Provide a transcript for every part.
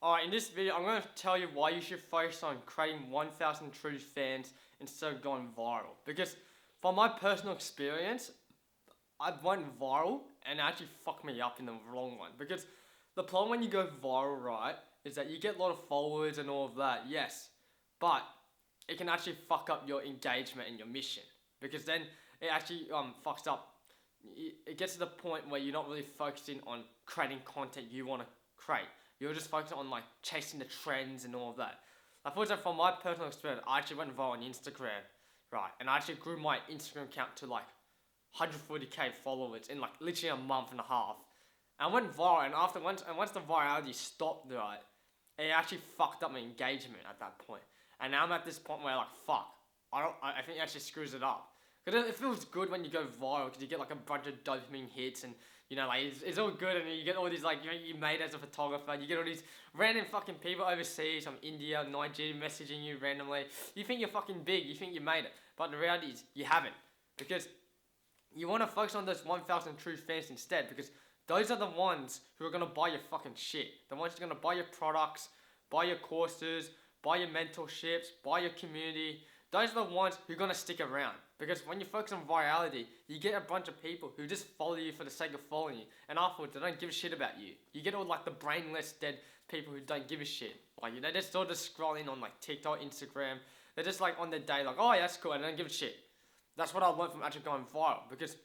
Alright, in this video, I'm going to tell you why you should focus on creating 1,000 true fans instead of going viral. Because from my personal experience, I went viral and it actually fucked me up in the long run. Because the problem when you go viral, right, is that you get a lot of followers and all of that, yes. But it can actually fuck up your engagement and your mission. Because then it actually fucks up. It gets to the point where you're not really focusing on creating content you want to create. You're just focusing on like chasing the trends and all of that. Like for example, from my personal experience, I actually went viral on Instagram, right? And I actually grew my Instagram account to like 140k followers in like literally a month and a half. And I went viral, and once the virality stopped, right, it actually fucked up my engagement at that point. And now I'm at this point where like fuck, I think it actually screws it up. Because it feels good when you go viral because you get like a bunch of dopamine hits and you know like it's all good and you get all these like you made as a photographer, you get all these random fucking people overseas from India, Nigeria messaging you randomly. You think you're fucking big, you think you made it, but the reality is you haven't, because you want to focus on those 1,000 true fans instead, because those are the ones who are going to buy your fucking shit. The ones who are going to buy your products, buy your courses, buy your mentorships, buy your community. Those are the ones who are going to stick around. Because when you focus on virality, you get a bunch of people who just follow you for the sake of following you. And afterwards, they don't give a shit about you. You get all like the brainless, dead people who don't give a shit. Like, they're just sort of scrolling on like TikTok, Instagram. They're just like on their day like, oh yeah, that's cool, and they don't give a shit. That's what I learned from actually going viral. Because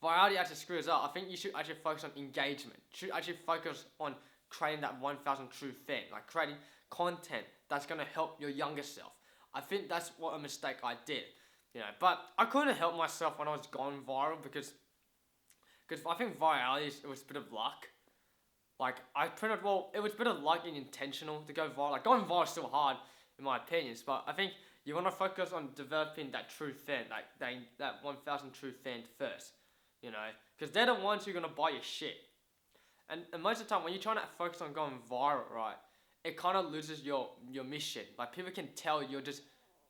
virality actually screws up. I think you should actually focus on engagement. You should actually focus on creating that 1,000 true fan. Like creating content that's going to help your younger self. I think that's what a mistake I did. You know, but I couldn't help myself when I was going viral because I think virality it was a bit of luck. Like it was a bit of luck and intentional to go viral. Like going viral is still hard in my opinions, but I think you want to focus on developing that true fan, like that 1,000 true fans first. You know, because they're the ones who are gonna buy your shit. And most of the time when you're trying to focus on going viral, right, it kind of loses your mission. Like people can tell you're just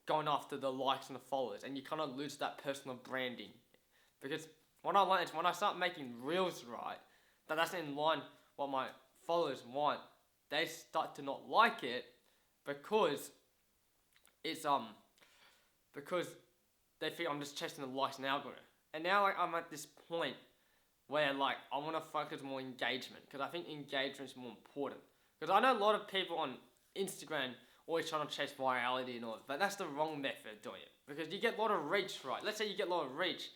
going after the likes and the followers, and you kind of lose that personal branding. Because what I learned is when I start making reels, right, that's in line what my followers want, they start to not like it because it's because they think I'm just chasing the likes and algorithm. And now like I'm at this point where like I want to focus more engagement, because I think engagement is more important. Because I know a lot of people on Instagram always trying to chase virality and all that, but that's the wrong method of doing it. Because you get a lot of reach, right? Let's say you get a lot of reach,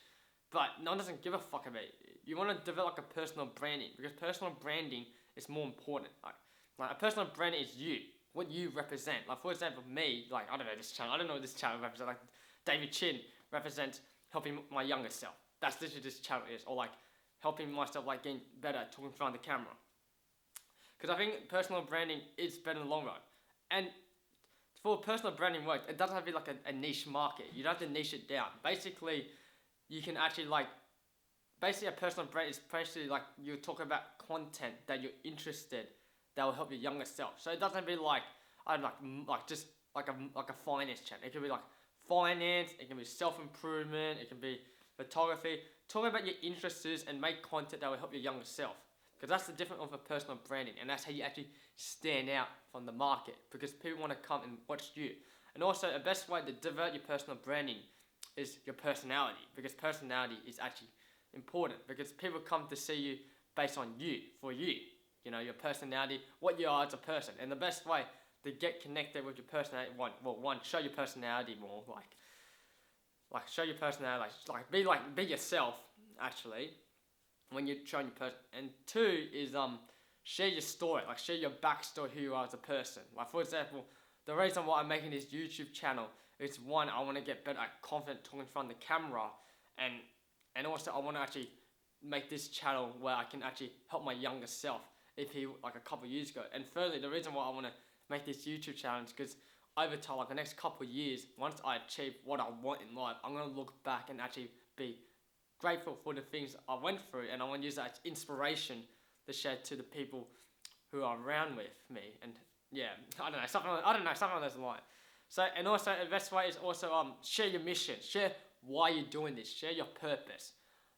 but no one doesn't give a fuck about it. You want to develop a personal branding, because personal branding is more important. Like a personal branding is you, what you represent. Like for example, me, like I don't know this channel. I don't know what this channel represents. Like David Chin represents helping my younger self. That's literally this channel is, or like helping myself like getting better at talking in front of the camera. Because I think personal branding is better in the long run. And for personal branding work, it doesn't have to be like a niche market. You don't have to niche it down. Basically, you can actually like, basically a personal brand is basically like you're talking about content that you're interested that will help your younger self. So it doesn't be like, I don't know, like just like a finance channel. It can be like finance, it can be self-improvement, it can be photography. Talk about your interests and make content that will help your younger self. Because that's the difference of a personal branding, and that's how you actually stand out from the market, because people want to come and watch you. And also, the best way to develop your personal branding is your personality, because personality is actually important, because people come to see you based on you, for you. You know, your personality, what you are as a person. And the best way to get connected with your personality, one, show your personality more, like show your personality, like be yourself, actually, when you're showing your person. And two is share your story, like share your backstory, who you are as a person. Like for example, the reason why I'm making this YouTube channel is one, I want to get better at confident talking in front of the camera, and also I want to actually make this channel where I can actually help my younger self if he like a couple of years ago. And thirdly, the reason why I want to make this YouTube channel is because over time, like the next couple of years, once I achieve what I want in life, I'm going to look back and actually be grateful for the things I went through, and I want to use that as inspiration to share to the people who are around with me. And yeah, I don't know, something along those lines. So, and also the best way is also share your mission, share why you're doing this, share your purpose.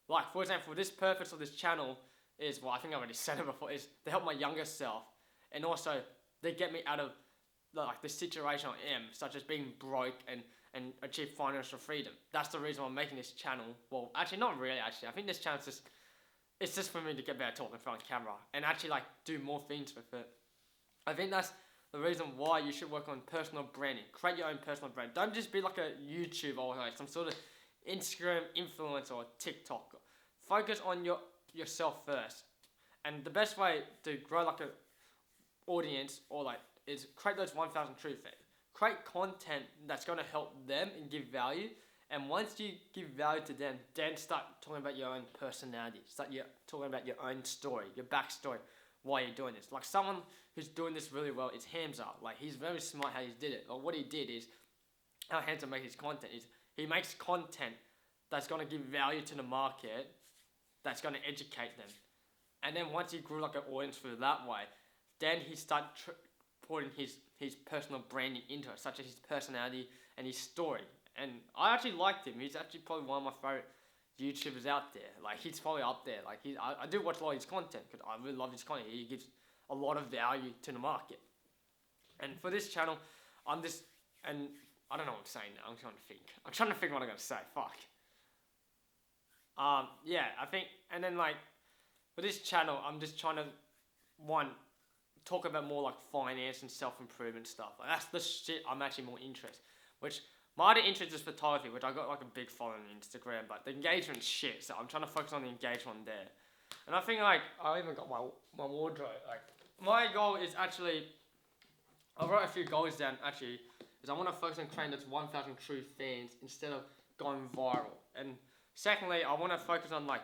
Like for example, this purpose of this channel is, well, I think I already said it before, is to help my younger self. and also they get me out of the situation I am, such as being broke and achieve financial freedom. That's the reason I'm making this channel. Well, actually, not really. Actually, I think this channel it's just for me to get better talking in front of camera and actually like do more things with it. I think that's the reason why you should work on personal branding. Create your own personal brand. Don't just be like a YouTuber or like some sort of Instagram influencer or TikTok. Focus on yourself first. And the best way to grow like a audience or like is create those 1,000 true fans. Create content that's going to help them and give value. And once you give value to them, then start talking about your own personality. Start talking about your own story, your backstory, why you're doing this. Like someone who's doing this really well is Hamza. Like he's very smart how he did it. Like what he did is, how Hamza makes his content is, he makes content that's going to give value to the market, that's going to educate them. And then once he grew like an audience through that way, then he started putting his personal branding into it, such as his personality and his story. And I actually liked him. He's actually probably one of my favorite YouTubers out there. Like he's probably up there. Like I do watch a lot of his content because I really love his content. He gives a lot of value to the market. And for this channel, and I don't know what I'm saying now. I'm trying to think what I'm gonna say. Fuck. Yeah, I think, and then like for this channel, I'm just trying to talk about more like finance and self-improvement stuff. Like that's the shit I'm actually more interested. Which my other interest is photography, which I got like a big following on Instagram, but the engagement's shit, so I'm trying to focus on the engagement there. And I think like I even got my wardrobe. Like my goal is actually, I wrote a few goals down actually, is I want to focus on creating those 1,000 true fans instead of going viral. And secondly, I want to focus on like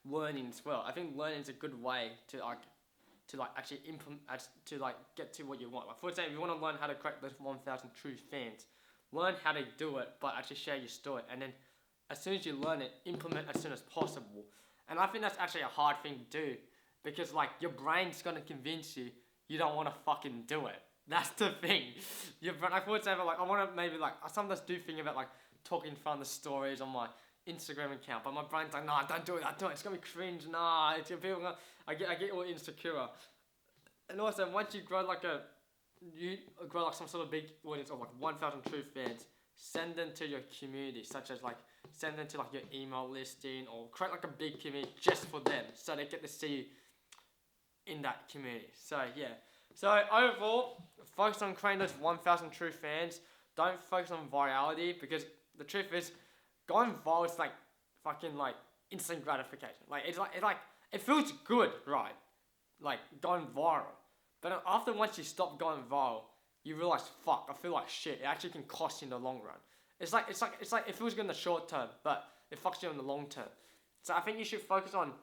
learning as well. I think learning is a good way to actually implement, to like get to what you want. Like for example, if you want to learn how to create those 1,000 true fans, learn how to do it, but actually share your story. And then as soon as you learn it, implement as soon as possible. And I think that's actually a hard thing to do because like your brain's gonna convince you don't want to fucking do it. That's the thing. Your brain, like for example, like I want to maybe like I sometimes do think about like talking in front of the stories on my Instagram account, but my brain's like, nah, don't do it. It's gonna be cringe. Nah, it's people gonna. I get all insecure. And also, once you grow like some sort of big audience of like 1,000 true fans, send them to your community, such as like send them to like your email listing or create like a big community just for them, so they get to see you in that community. So yeah. So overall, focus on creating those 1,000 true fans. Don't focus on virality because the truth is, going viral is like fucking like instant gratification. Like it feels good, right? Like going viral. But after once you stop going viral, you realize, fuck, I feel like shit. It actually can cost you in the long run. It's like it feels good in the short term, but it fucks you in the long term. So I think you should focus on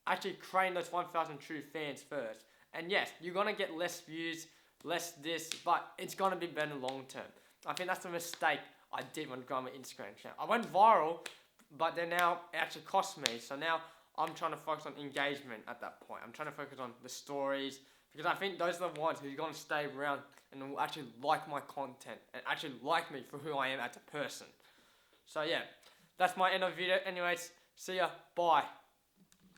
actually creating those 1,000 true fans first. And yes, you're gonna get less views, less this, but it's gonna be better long term. I think that's the mistake I did when growing my Instagram channel. I went viral, but then now it actually cost me. So now I'm trying to focus on engagement at that point. I'm trying to focus on the stories because I think those are the ones who are gonna stay around and will actually like my content and actually like me for who I am as a person. So yeah, that's my end of the video. Anyways, see ya. Bye.